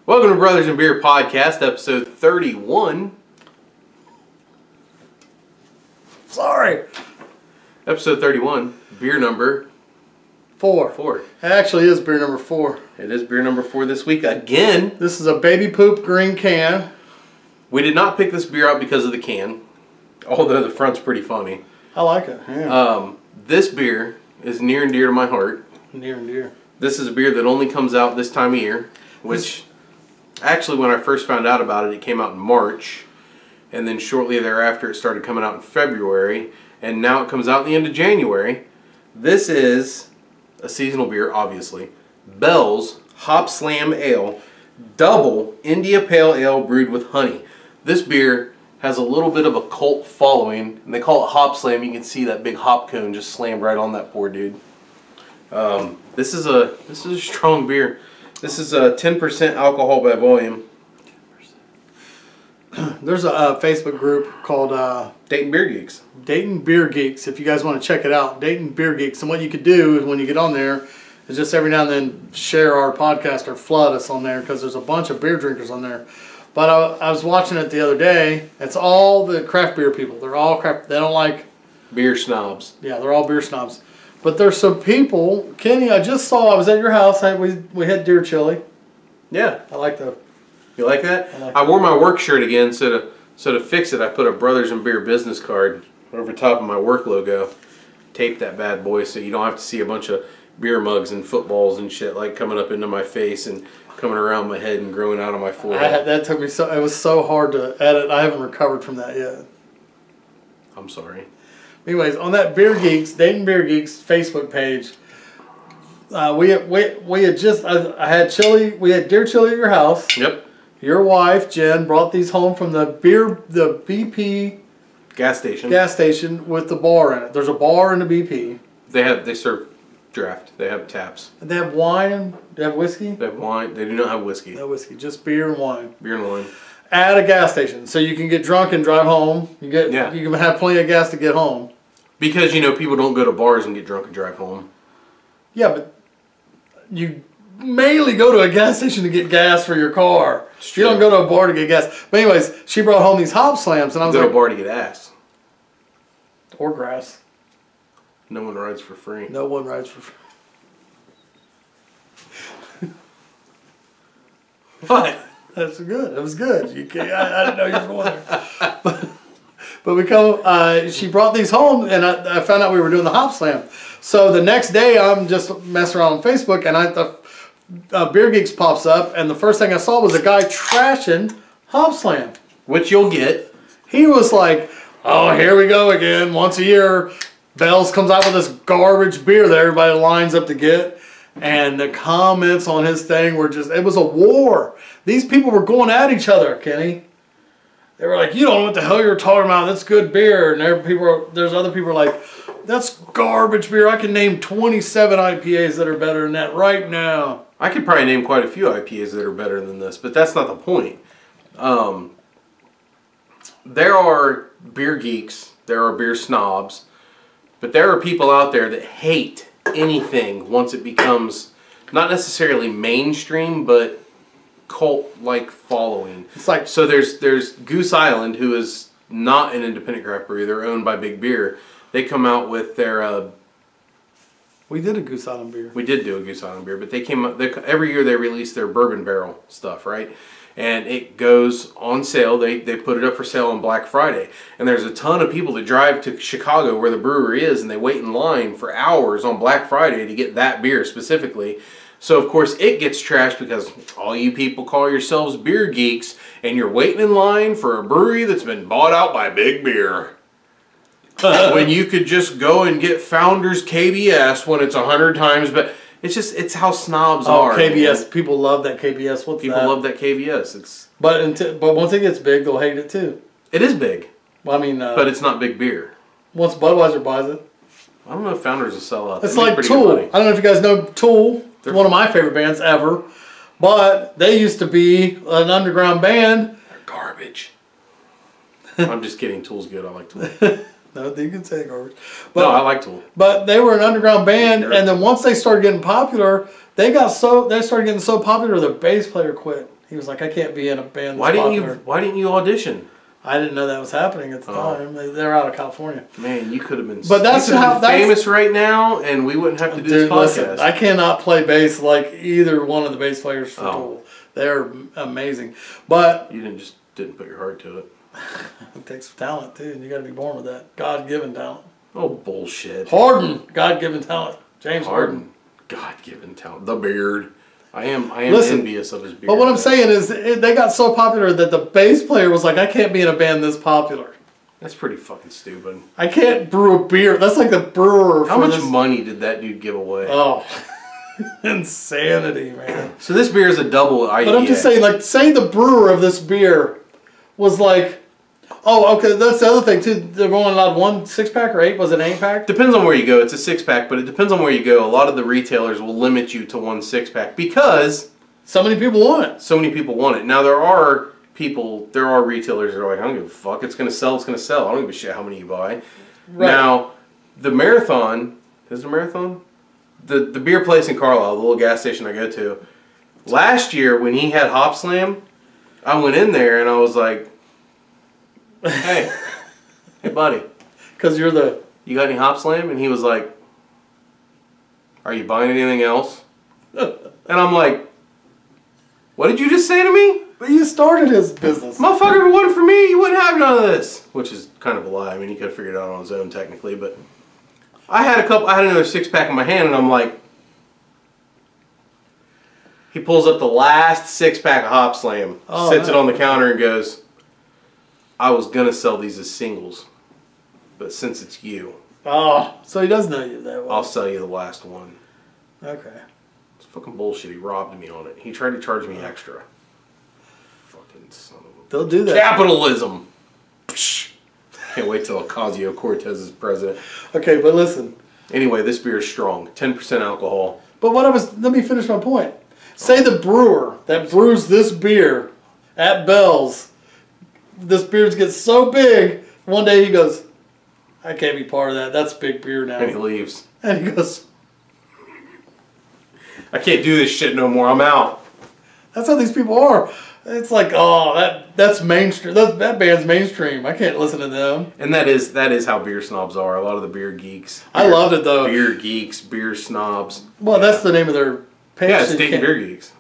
Welcome to Brothers in Beer Podcast, episode 31. Sorry. Episode 31, beer number 4. It actually is beer number 4. It is beer number 4 this week again. This is a baby poop green can. We did not pick this beer out because of the can, although the front's pretty funny. I like it. Yeah. This beer is near and dear to my heart. Near and dear. This is a beer that only comes out this time of year, which actually when I first found out about it, it came out in March. And then shortly thereafter it started coming out in February. And now it comes out in the end of January. This is a seasonal beer, obviously. Bell's Hopslam Ale, double India Pale Ale brewed with honey. This beer has a little bit of a cult following, and they call it Hopslam. You can see that big hop cone just slammed right on that poor dude. This is a strong beer. This is a 10% alcohol by volume. There's a Facebook group called Dayton Beer Geeks. Dayton Beer Geeks. If you guys want to check it out, Dayton Beer Geeks. And what you could do is when you get on there is just every now and then share our podcast or flood us on there because there's a bunch of beer drinkers on there. But I was watching it the other day. It's all the craft beer people. They're all craft. They don't like beer snobs. Yeah, they're all beer snobs. But there's some people, Kenny, I just saw, I was at your house, we had deer chili. Yeah. I like that. You like that? I wore my work shirt again, so to fix it, I put a Brothers in Beer business card over top of my work logo. Taped that bad boy so you don't have to see a bunch of beer mugs and footballs and shit like coming up into my face and coming around my head and growing out of my forehead. That took me it was so hard to edit. I haven't recovered from that yet. I'm sorry. Anyways, on that Beer Geeks, Dayton Beer Geeks Facebook page, we had just I had chili. We had deer chili at your house. Yep. Your wife Jen brought these home from the BP gas station. Gas station with the bar in it. There's a bar in the BP. They serve draft. They have taps. They have wine. They have whiskey. They have wine. They do not have whiskey. No whiskey, just beer and wine. Beer and wine. At a gas station, so you can get drunk and drive home. You can have plenty of gas to get home. Because people don't go to bars and get drunk and drive home. Yeah, but you mainly go to a gas station to get gas for your car. You don't go to a bar to get gas. But anyways, she brought home these Hopslams, and I was like, go to a bar to get ass. Or grass. No one rides for free. No one rides for free. What? That's good. It was good. I didn't know you were going there. But she brought these home, and I found out we were doing the Hopslam. So the next day, I'm just messing around on Facebook, and the Beer Geeks pops up, and the first thing I saw was a guy trashing Hopslam. Which you'll get. He was like, oh, here we go again. Once a year, Bell's comes out with this garbage beer that everybody lines up to get. And the comments on his thing were just, it was a war. These people were going at each other, Kenny. They were like, you don't know what the hell you're talking about. That's good beer. And there's other people like, that's garbage beer. I can name 27 IPAs that are better than that right now. I could probably name quite a few IPAs that are better than this, but that's not the point. There are beer geeks, there are beer snobs, but there are people out there that hate anything once it becomes not necessarily mainstream, but cult-like following. It's like, so there's Goose Island, who is not an independent craft brewery. They're owned by Big Beer. They come out with their we did a Goose Island beer. We did do a Goose Island beer, but they came up every year. They release their bourbon barrel stuff, right? And it goes on sale. They put it up for sale on Black Friday. And there's a ton of people that drive to Chicago where the brewery is, and they wait in line for hours on Black Friday to get that beer specifically. So, of course, it gets trashed because all you people call yourselves beer geeks, and you're waiting in line for a brewery that's been bought out by Big Beer. When you could just go and get Founders KBS when it's 100 times better. It's how snobs are. KBS. Man. People love that KBS. People love that KBS. But once it gets big, they'll hate it too. It is big. Well, I mean, but it's not big beer. Once Budweiser buys it. I don't know if Founders will sell out. It's like Tool. I don't know if you guys know Tool. It's one of my favorite bands ever. But they used to be an underground band. They're garbage. I'm just kidding. Tool's good. I like Tool. No, you can say garbage. But, no, I like Tool. But they were an underground band, and then once they started getting popular, they started getting so popular the bass player quit. He was like, I can't be in a band. Why didn't you audition? I didn't know that was happening at the time. They're out of California. Man, you could have been. But that's how famous right now, and we wouldn't have to do this podcast. Listen, I cannot play bass like either one of the bass players for Tool. They're amazing, but you didn't put your heart to it. It takes talent too, and you got to be born with that God-given talent. Oh bullshit! Harden, God-given talent. James Harden, God-given talent. The beard. I am envious of his beard. But what I'm saying is, they got so popular that the bass player was like, I can't be in a band this popular. That's pretty fucking stupid. I can't brew a beer. That's like the brewer. How much money did that dude give away? Oh, insanity, man. So this beer is a double IPA. But I'm just saying, like, say the brewer of this beer was like, oh, okay, that's the other thing too. They're only allowed 1 6-pack or 8. Was it an 8-pack? Depends on where you go. It's a 6-pack, but it depends on where you go. A lot of the retailers will limit you to 1 6-pack because so many people want it. So many people want it. Now there are retailers that are like, I don't give a fuck. It's gonna sell. It's gonna sell. I don't give a shit how many you buy. Right. Now, the Marathon is the Marathon. The beer place in Carlisle, the little gas station I go to. Last year when he had hopslam, I went in there and I was like, hey buddy, because you got any hopslam? And he was like, are you buying anything else? And I'm like, what did you just say to me? But you started his business. Motherfucker, if it wasn't for me, you wouldn't have none of this. Which is kind of a lie. I mean, he could have figured it out on his own technically, but I had another 6-pack in my hand and I'm like, he pulls up the last 6-pack of hopslam, sits it on the counter and goes, I was going to sell these as singles, but since it's you. Oh, so he does know you that well. I'll sell you the last one. Okay. It's fucking bullshit. He robbed me on it. He tried to charge me extra. Fucking son of a... They'll do that. Capitalism! Psh. Can't wait till Ocasio-Cortez is president. Okay, but listen. Anyway, this beer is strong. 10% alcohol. But let me finish my point. Say the brewer that brews this beer at Bell's, this beer gets so big, one day he goes, I can't be part of that. That's big beer now. And he leaves. And he goes, I can't do this shit no more. I'm out. That's how these people are. It's like, oh, that's mainstream. That band's mainstream. I can't listen to them. And that is how beer snobs are. A lot of the beer geeks. I loved it though. Beer geeks, beer snobs. Well, that's the name of their page. Yeah, it's Dayton Beer Geeks.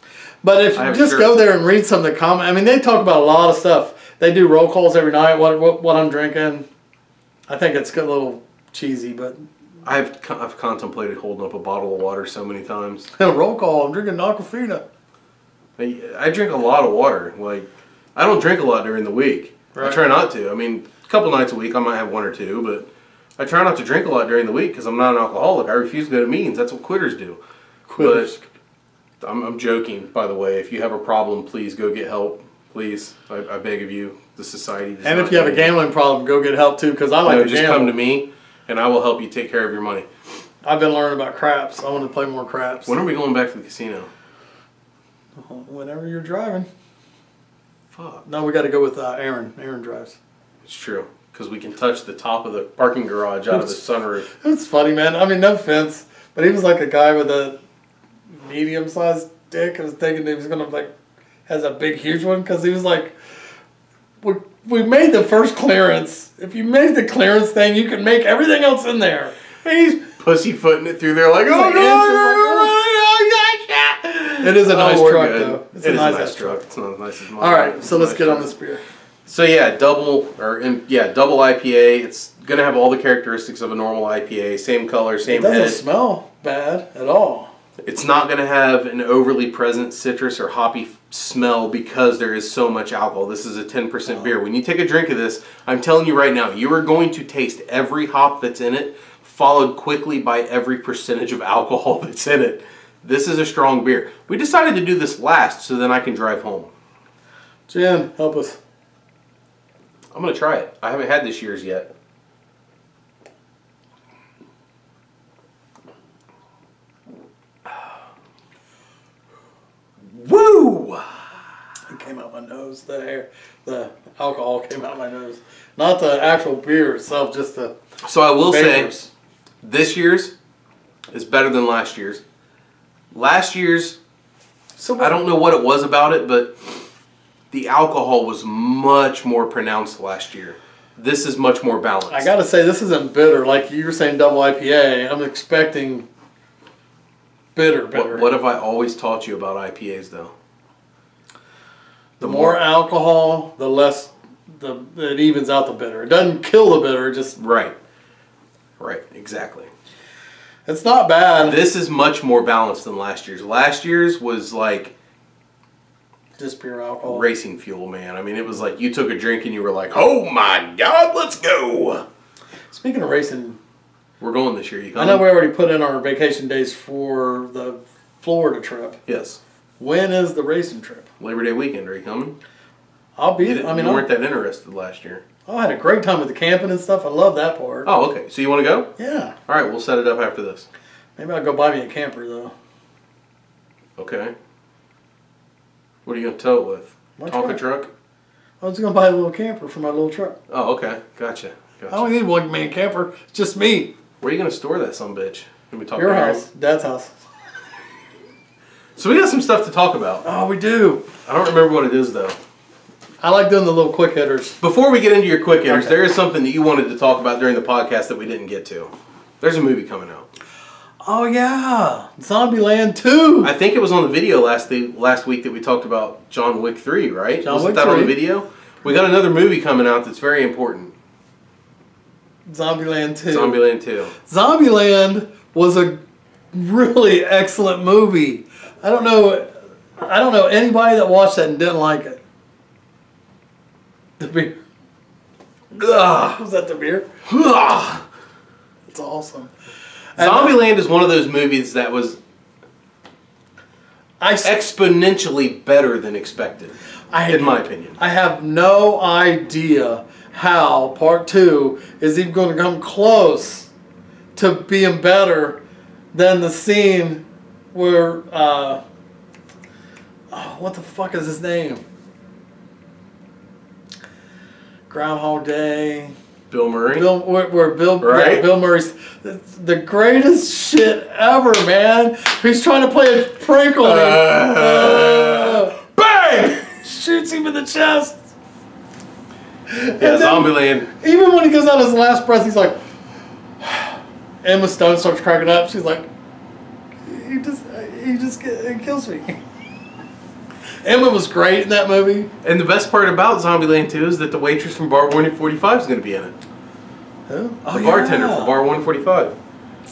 But if you just go there and read some of the comments, I mean, they talk about a lot of stuff. They do roll calls every night. What I'm drinking. I think it's a little cheesy, but I've contemplated holding up a bottle of water so many times. Roll call. I'm drinking Aquafina. I drink a lot of water. Like, I don't drink a lot during the week. Right. I try not to. I mean, a couple nights a week I might have 1 or 2, but I try not to drink a lot during the week because I'm not an alcoholic. I refuse to go to meetings. That's what quitters do. Quitters. But I'm joking, by the way. If you have a problem, please go get help. Please, I beg of you. The society does and not if you have a gambling problem, go get help too, because I like to just gamble. Come to me, and I will help you take care of your money. I've been learning about craps. I want to play more craps. When are we going back to the casino? Whenever you're driving. Fuck. No, we got to go with Aaron. Aaron drives. It's true, because we can touch the top of the parking garage out of the sunroof. It's funny, man. I mean, no offense, but he was like a guy with a medium-sized dick. I was thinking he was gonna has a big, huge one, because he was like, we made the first clearance. If you made the clearance thing, you can make everything else in there. And he's pussyfooting it through there like, oh no, it is a nice truck, though. It's a nice truck. It's not as nice as mine. All right, so let's get on this beer. So yeah, double IPA. It's gonna have all the characteristics of a normal IPA. Same color, same head. It doesn't smell bad at all. It's not going to have an overly present citrus or hoppy smell because there is so much alcohol. This is a 10% beer. When you take a drink of this, I'm telling you right now, you are going to taste every hop that's in it, followed quickly by every percentage of alcohol that's in it. This is a strong beer. We decided to do this last so then I can drive home. Jen, help us. I'm going to try it. I haven't had this year's yet. Woo! It came out my nose. The alcohol came out my nose. Not the actual beer itself, just the So I will vapors. say, this year's is better than last year's. Last year's So I don't know what it was about it, but the alcohol was much more pronounced last year. This is much more balanced. I gotta say, this isn't bitter. Like you were saying, double IPA. I'm expecting bitter. What have I always taught you about IPAs, though? The more alcohol, the less it evens out the bitter. It doesn't kill the bitter. Just right, exactly. It's not bad. This is much more balanced than last year's. Last year's was like just pure alcohol. Racing fuel, man. I mean, it was like you took a drink and you were like, "Oh my God, let's go!" Speaking of racing, we're going this year. You coming? I know we already put in our vacation days for the Florida trip. Yes. When is the racing trip? Labor Day weekend. Are you coming? I'll be. You weren't that interested last year. Oh, I had a great time with the camping and stuff. I love that part. Oh, okay. So you want to go? Yeah. All right, we'll set it up after this. Maybe I'll go buy me a camper, though. Okay. What are you going to tow it with? Tonka truck? I was going to buy a little camper for my little truck. Oh, okay. Gotcha. I don't need one man camper. It's just me. Where are you going to store that sumbitch? Can we talk Your about house. Dad's house. So we got some stuff to talk about. Oh, we do. I don't remember what it is, though. I like doing the little quick hitters. Before we get into your quick hitters, there is something that you wanted to talk about during the podcast that we didn't get to. There's a movie coming out. Oh, yeah. Zombieland 2. I think it was on the video last week that we talked about John Wick 3, right? Wasn't that on the video? We got another movie coming out that's very important. Zombieland 2. Zombieland 2. Zombieland was a really excellent movie. I don't know anybody that watched that and didn't like it. The beer. Ugh. Was that the beer? Ugh. It's awesome. Zombieland is one of those movies that was exponentially better than expected, in my opinion. I have no idea how Part 2 is even going to come close to being better than the scene where, what the fuck is his name? Groundhog Day. Bill Murray? Bill Murray's the greatest shit ever, man. He's trying to play a prank on him. Bang! Shoots him in the chest. Yeah, Zombieland. Even when he goes out his last breath, he's like, Emma Stone starts cracking up. She's like, it kills me. Emma was great in that movie. And the best part about Zombieland 2 is that the waitress from Bar 145 is going to be in it. Who? The bartender from Bar 145.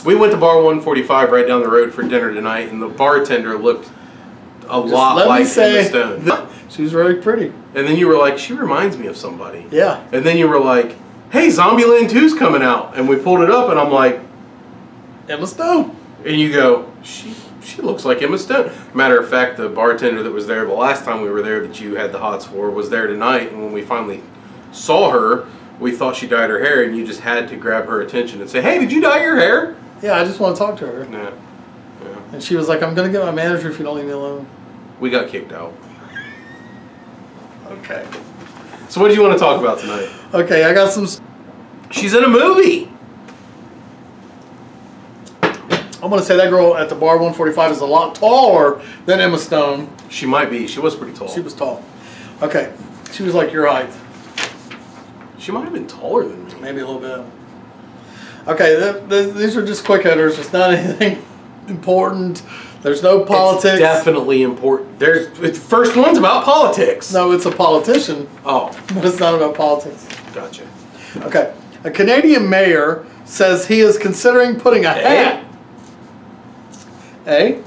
We went to Bar 145 right down the road for dinner tonight, and the bartender looked a lot like Emma Stone. She was very pretty. And then you were like, she reminds me of somebody. Yeah. And then you were like, hey, Zombieland 2's coming out. And we pulled it up, and I'm like, Emma Stone. And you go, she looks like Emma Stone. Matter of fact, the bartender that was there the last time we were there that you had the hots for was there tonight. And when we finally saw her, we thought she dyed her hair, and you just had to grab her attention and say, hey, did you dye your hair? Yeah, I just want to talk to her. Yeah. And she was like, I'm going to get my manager if you don't leave me alone. We got kicked out. Okay. So what do you want to talk about tonight? Okay, I got some... She's in a movie! I'm going to say that girl at the Bar 145 is a lot taller than Emma Stone. She might be. She was pretty tall. She was tall. Okay. She was like your height. She might have been taller than me. Maybe a little bit. Okay, these are just quick hitters. It's not anything important. There's no politics. It's definitely important. The first one's about politics. No, it's a politician. Oh. But it's not about politics. Gotcha. Okay. A Canadian mayor says he is considering putting a hat... A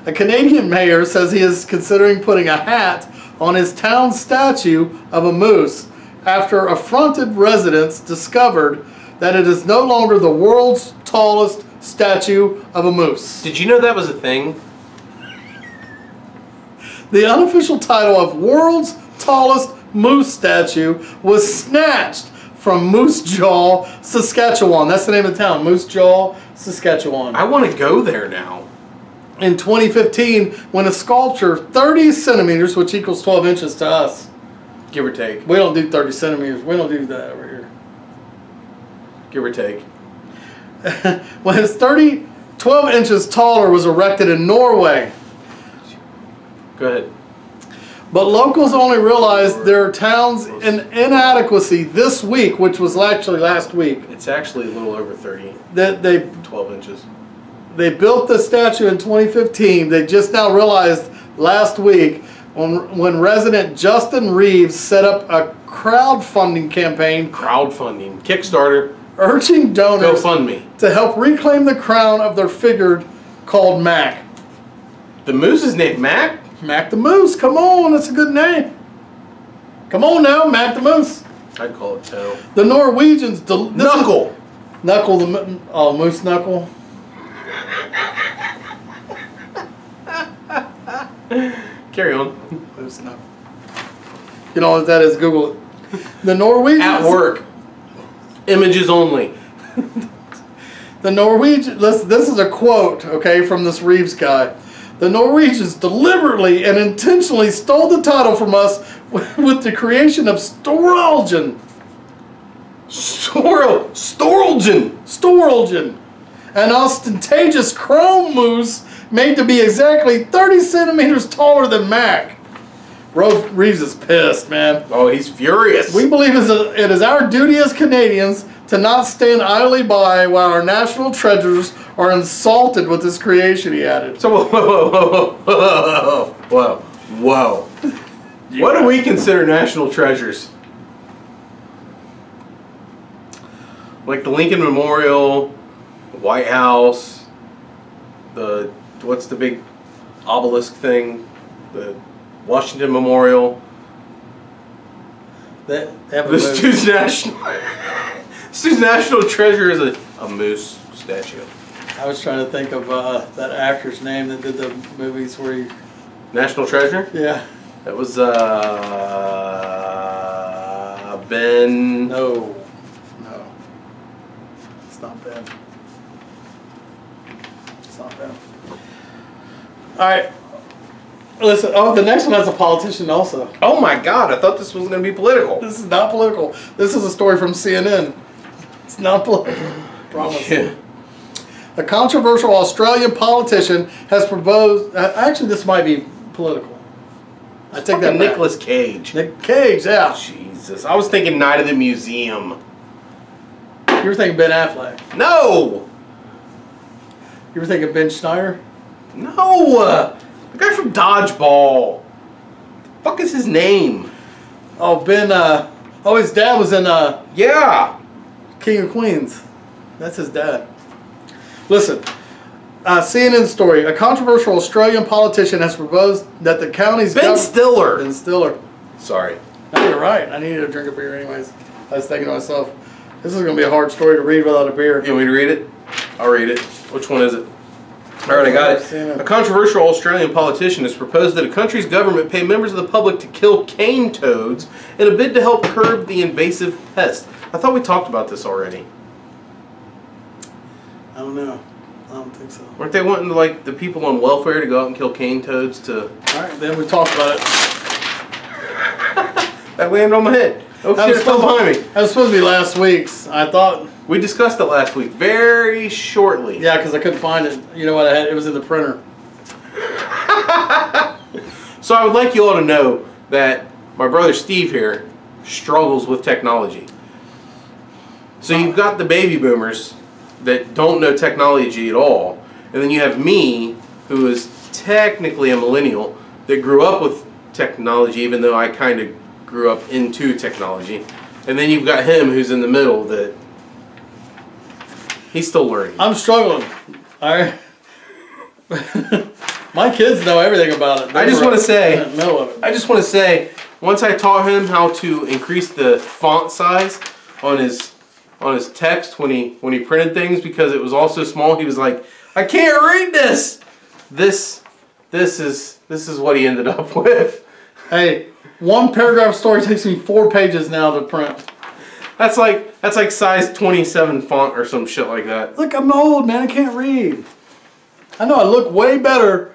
Canadian mayor says he is considering putting a hat on his town statue of a moose after affronted residents discovered that it is no longer the world's tallest statue of a moose. Did you know that was a thing? The unofficial title of world's tallest moose statue was snatched from Moose Jaw, Saskatchewan. That's the name of the town, Moose Jaw, Saskatchewan. I want to go there now. In 2015, when a sculpture 30 centimeters, which equals 12 inches to us. Give or take. We don't do 30 centimeters. We don't do that over here. Give or take. When it's 12 inches taller was erected in Norway. Go ahead. But locals only realized their town's inadequacy this week, which was actually last week. It's actually a little over 30. That they 12 inches. They built the statue in 2015. They just now realized last week when resident Justin Reeves set up a crowdfunding campaign. Crowdfunding. Kickstarter. Urging donors GoFundMe. to help reclaim the crown of their figure called Mac. The moose is named Mac? Mac the Moose. Come on, that's a good name. Come on now, Mac the Moose. I'd call it Toe. The Norwegians... Knuckle. Knuckle, Moose Knuckle. Carry on. Moose Knuckle. You know what that is? Google it. The Norwegians... At work. Images only. The Norwegian... This is a quote, okay, from this Reeves guy. The Norwegians deliberately and intentionally stole the title from us with the creation of Storalgen. Storalgen. An ostentatious chrome moose made to be exactly 30 centimeters taller than Mac. Reeves is pissed, man. Oh, he's furious. We believe it is our duty as Canadians to not stand idly by while our national treasures are insulted with this creation, he added. So, whoa. What do we consider national treasures? Like the Lincoln Memorial, the White House, what's the big obelisk thing? The Washington Memorial. This dude's national treasure is a moose statue. I was trying to think of that actor's name that did the movies where he... National Treasure? Yeah. That was Ben... No. It's not Ben. It's not Ben. Alright. Listen, the next one has a politician also. Oh my God, I thought this was going to be political. This is not political. This is a story from CNN. It's not political. Promise. Yeah. A controversial Australian politician has proposed... Actually, this might be political. I take that back. Nicolas Cage. Nick Cage, yeah. Jesus. I was thinking Night of the Museum. You were thinking Ben Affleck. No! You were thinking Ben Schneider? No! The guy from Dodgeball. The fuck is his name? Oh, Ben, his dad was in, Yeah! King of Queens. That's his dad. Listen, CNN story. A controversial Australian politician has proposed that the county's... Ben Stiller. Ben Stiller. Sorry. No, you're right. I needed to drink a beer anyways. I was thinking to myself, this is going to be a hard story to read without a beer. You want me to read it? I'll read it. Which one is it? Alright, I got it. A controversial Australian politician has proposed that a country's government pay members of the public to kill cane toads in a bid to help curb the invasive pest. I thought we talked about this already. I don't know. I don't think so. Weren't they wanting like the people on welfare to go out and kill cane toads to... Alright, then we talked about it. That landed on my head. Oh shit, it fell behind me. That was supposed to be last week's. I thought... We discussed it last week, very shortly. Yeah, because I couldn't find it. You know what I had? It was in the printer. So I would like you all to know that my brother Steve here struggles with technology. So you've got the baby boomers that don't know technology at all, and then you have me, who is technically a millennial, that grew up with technology, even though I kind of grew up into technology. And then you've got him, who's in the middle, that he's still learning. I'm struggling. Alright. My kids know everything about it. I just want to say, once I taught him how to increase the font size on his text when he printed things, because it was all so small, he was like, I can't read this. This is what he ended up with. Hey, one paragraph story takes me 4 pages now to print. That's like size 27 font or some shit like that. Look, I'm old, man. I can't read. I know I look way better.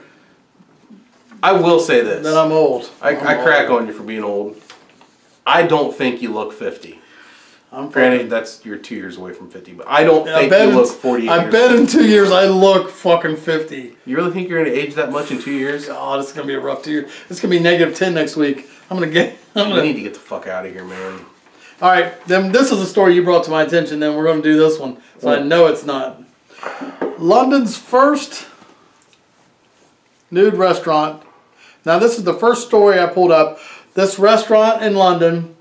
I will say this. That I'm old. I crack on you for being old. I don't think you look 50. Granted, you're 2 years away from 50, but I don't think you look 48 years. I bet in 2 years I look fucking 50. You really think you're going to age that much in 2 years? God, it's going to be a rough 2 years. It's going to be -10 next week. We need to get the fuck out of here, man. All right, then this is a story you brought to my attention. Then we're going to do this one, so I know it's not. London's first nude restaurant. Now, this is the first story I pulled up. This restaurant in London,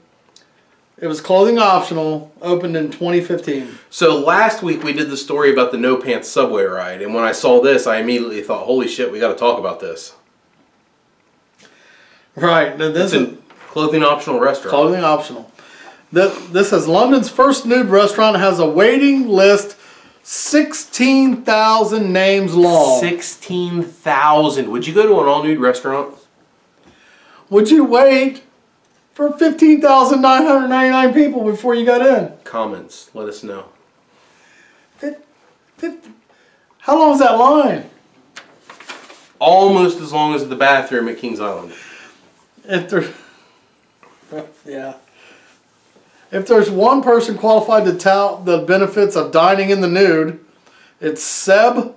it was clothing optional, opened in 2015. So last week we did the story about the no pants subway ride, and when I saw this, I immediately thought, "Holy shit, we got to talk about this." Right. Now this is a clothing optional restaurant. Clothing optional. This says London's first nude restaurant has a waiting list 16,000 names long. 16,000. Would you go to an all nude restaurant? Would you wait for 15,999 people before you got in? Comments. Let us know. How long is that line? Almost as long as the bathroom at Kings Island. If there's one person qualified to tout the benefits of dining in the nude, it's Seb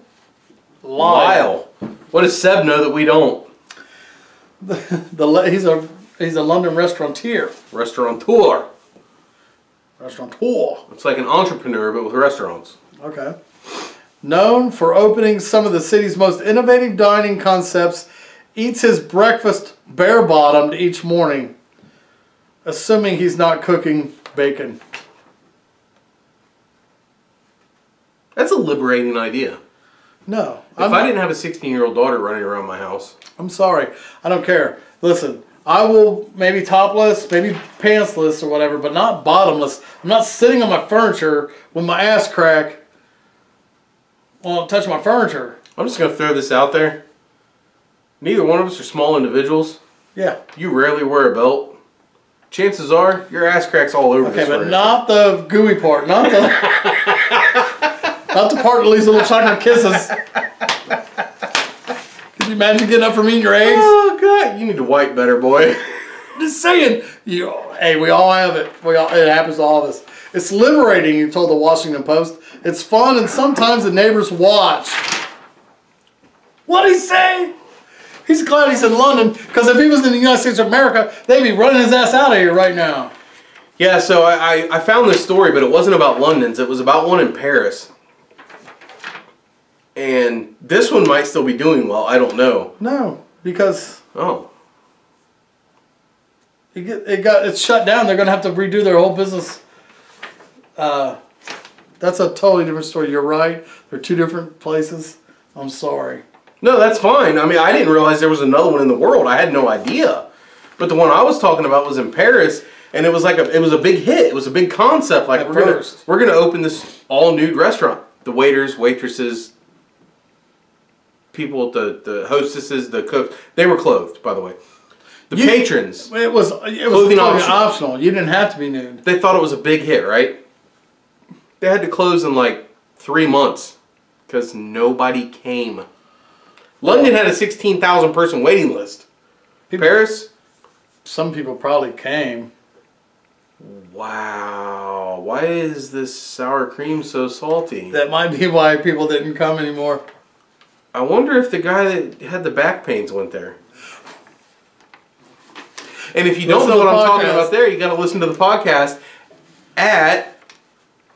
Lyle. What does Seb know that we don't? He's a London restaurateur. Restaurateur. Restaurateur. It's like an entrepreneur, but with restaurants. Okay. Known for opening some of the city's most innovative dining concepts, eats his breakfast bare-bottomed each morning, assuming he's not cooking bacon. That's a liberating idea. No. If I didn't have a 16-year-old daughter running around my house. I'm sorry. I don't care. Listen, I will maybe topless, maybe pantsless or whatever, but not bottomless. I'm not sitting on my furniture with my ass crack while touching my furniture. I'm just going to throw this out there. Neither one of us are small individuals. Yeah. You rarely wear a belt. Chances are your ass crack's all over this furniture. Okay, but not the gooey part. Not the not the part that leaves little chocolate kisses. Can you imagine getting up from eating your eggs? Oh God, you need to wipe better, boy. Just saying. Hey, we all have it. It happens to all of us. It's liberating, you told the Washington Post. It's fun, and sometimes the neighbors watch. What'd he say? He's glad he's in London, because if he was in the United States of America, they'd be running his ass out of here right now. Yeah, so I found this story, but it wasn't about London's. It was about one in Paris. And this one might still be doing well. I don't know. No, because... Oh. It's shut down. They're going to have to redo their whole business. That's a totally different story. You're right. They're two different places. I'm sorry. No, that's fine. I mean, I didn't realize there was another one in the world. I had no idea. But the one I was talking about was in Paris, and it was like it was a big hit. It was a big concept. Like we're gonna open this all nude restaurant. The waiters, waitresses, people, the hostesses, the cooks, they were clothed, by the way. The patrons. It was clothing optional. You didn't have to be nude. They thought it was a big hit, right? They had to close in like 3 months because nobody came. London had a 16,000 person waiting list. Paris? Some people probably came. Wow. Why is this sour cream so salty? That might be why people didn't come anymore. I wonder if the guy that had the back pains went there. And if you don't know what I'm talking about there, you got to listen to the podcast at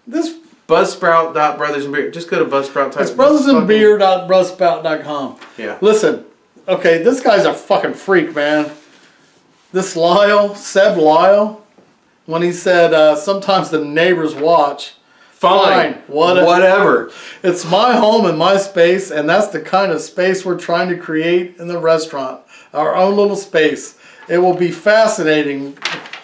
this Buzzsprout.brothersandbeer. Just go to Buzzsprout. It's brothersandbeer.buzzsprout.com. Yeah. Listen, okay, this guy's a fucking freak, man. This Seb Lyle, when he said sometimes the neighbors watch. Fine. Whatever. It's my home and my space, and that's the kind of space we're trying to create in the restaurant. Our own little space. It will be fascinating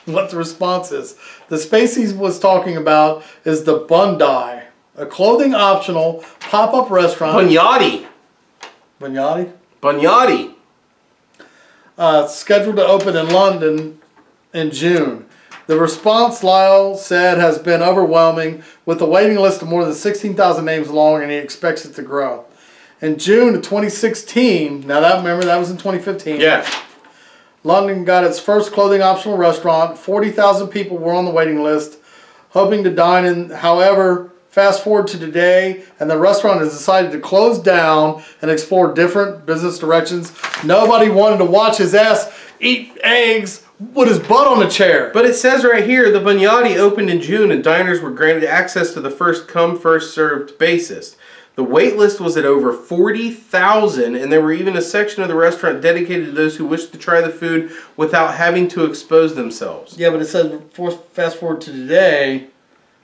what the response is. The space he was talking about is the Bondi, a clothing optional pop-up restaurant. Bunyadi. Scheduled to open in London in June. The response, Lyle said, has been overwhelming, with a waiting list of more than 16,000 names long, and he expects it to grow. In June of 2016, remember that was in 2015. Yeah. London got its first clothing optional restaurant. 40,000 people were on the waiting list. hoping to dine in. However, fast forward to today, and the restaurant has decided to close down and explore different business directions. Nobody wanted to watch his ass eat eggs with his butt on a chair. But it says right here, the Bunyadi opened in June and diners were granted access to the first come, first served basis. The wait list was at over 40,000, and there were even a section of the restaurant dedicated to those who wished to try the food without having to expose themselves. Yeah, but it says fast forward to today.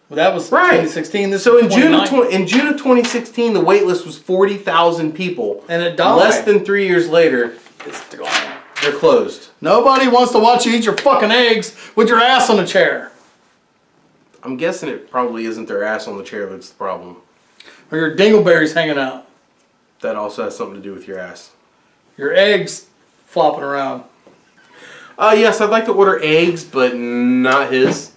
Well, that was right. 2016. This so is in June of 2016, the wait list was 40,000 people, and it died. Less than 3 years later, it's gone. They're closed. Nobody wants to watch you eat your fucking eggs with your ass on a chair. I'm guessing it probably isn't their ass on the chair that's the problem. Or your dingleberries hanging out. That also has something to do with your ass. Your eggs flopping around. Yes, I'd like to order eggs, but not his.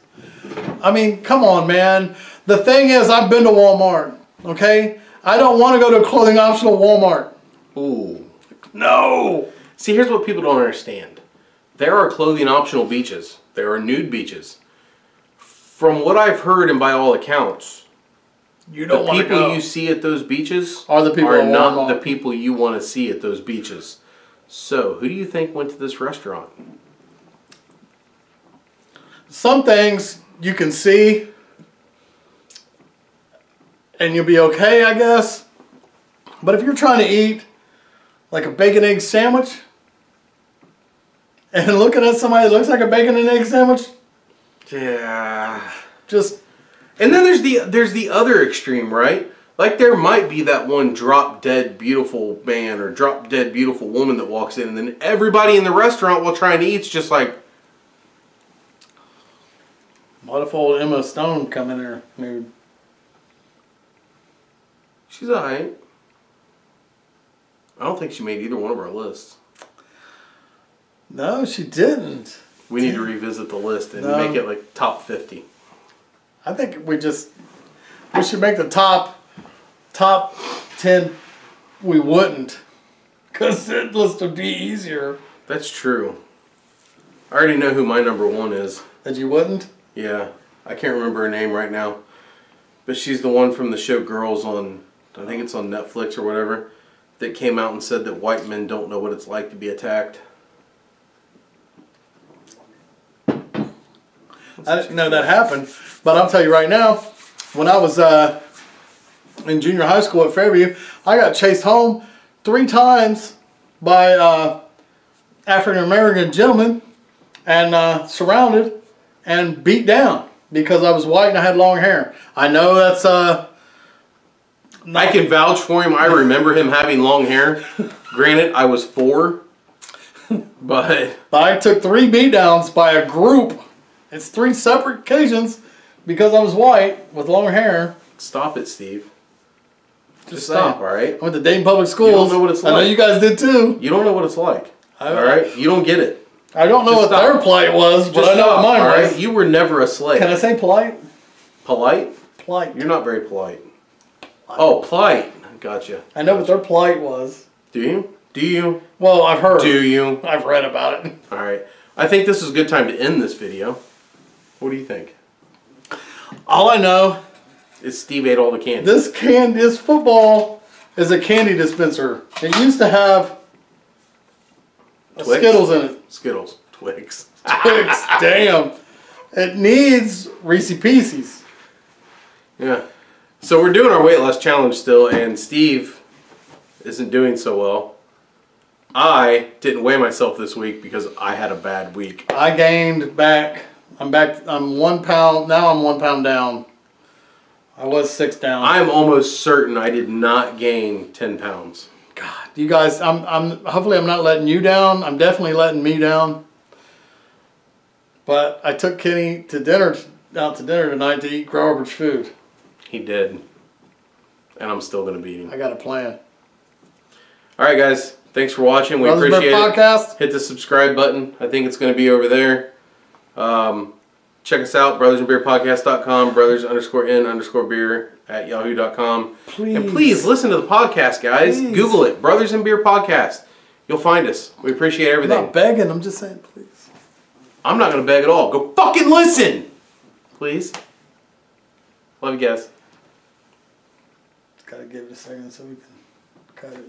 I mean, come on, man. The thing is, I've been to Walmart, okay? I don't want to go to a clothing optional Walmart. Ooh. No! See, here's what people don't understand. There are clothing optional beaches. There are nude beaches. From what I've heard, and by all accounts, you don't the people you see at those beaches are the people are not the people you want to see at those beaches. So, who do you think went to this restaurant? Some things you can see, and you'll be okay, I guess. But if you're trying to eat like a bacon egg sandwich, and looking at somebody that looks like a bacon and egg sandwich, yeah, just. And then there's the other extreme, right? Like there might be that one drop dead beautiful man or drop dead beautiful woman that walks in, and then everybody in the restaurant while trying to eat's just like, what if old Emma Stone come in there nude? She's alright. I don't think she made either one of our lists. No, she didn't. We need to revisit the list and make it like top 50. I think we should make the top 10. We wouldn't, because that list would be easier. That's true. I already know who my number one is. That you wouldn't? Yeah, I can't remember her name right now, but she's the one from the show Girls on, I think it's on Netflix or whatever, that came out and said that white men don't know what it's like to be attacked. I didn't know that happened, but I'll tell you right now, when I was in junior high school at Fairview, I got chased home 3 times by African American gentlemen and surrounded and beat down because I was white and I had long hair. I know that's I can vouch for him. I remember him having long hair. Granted, I was 4, but I took 3 beat downs by a group. It's 3 separate occasions because I was white with long hair. Stop it, Steve. Just saying. stop, all right? I went to Dayton Public Schools. You don't know what it's like. I know you guys did too. You don't know what it's like, all right? You don't get it. I don't know what their plight was, but I know what mine was. Right? You were never a slave. Can I say polite? Polite? Plight. You're not very polite. Oh, plight. Gotcha. I know what their plight was. Do you? Do you? Well, I've heard. Do you? I've read about it. All right. I think this is a good time to end this video. What do you think? All I know is Steve ate all the candy. This football is a candy dispenser. It used to have Skittles in it. Skittles. Twix. Twix. Damn. It needs Reese's Pieces. Yeah. So we're doing our weight loss challenge still, and Steve isn't doing so well. I didn't weigh myself this week because I had a bad week. I gained back. I'm 1 pound. Now I'm 1 pound down. I was 6 down. I'm almost certain I did not gain 10 pounds. God, you guys, hopefully I'm not letting you down. I'm definitely letting me down. But I took Kenny out to dinner tonight to eat garbage food. He did. And I'm still going to beat him. I got a plan. All right, guys. Thanks for watching. We appreciate it. Podcast. Hit the subscribe button. I think it's going to be over there. Check us out, brothersandbeerpodcast.com, brothers_in_beer at yahoo.com. Please. And please listen to the podcast, guys. Please. Google it, Brothers and Beer Podcast. You'll find us. We appreciate everything. I'm not begging. I'm just saying, please. I'm not going to beg at all. Go fucking listen. Please. Love you guys. Just gotta give it a second so we can cut it.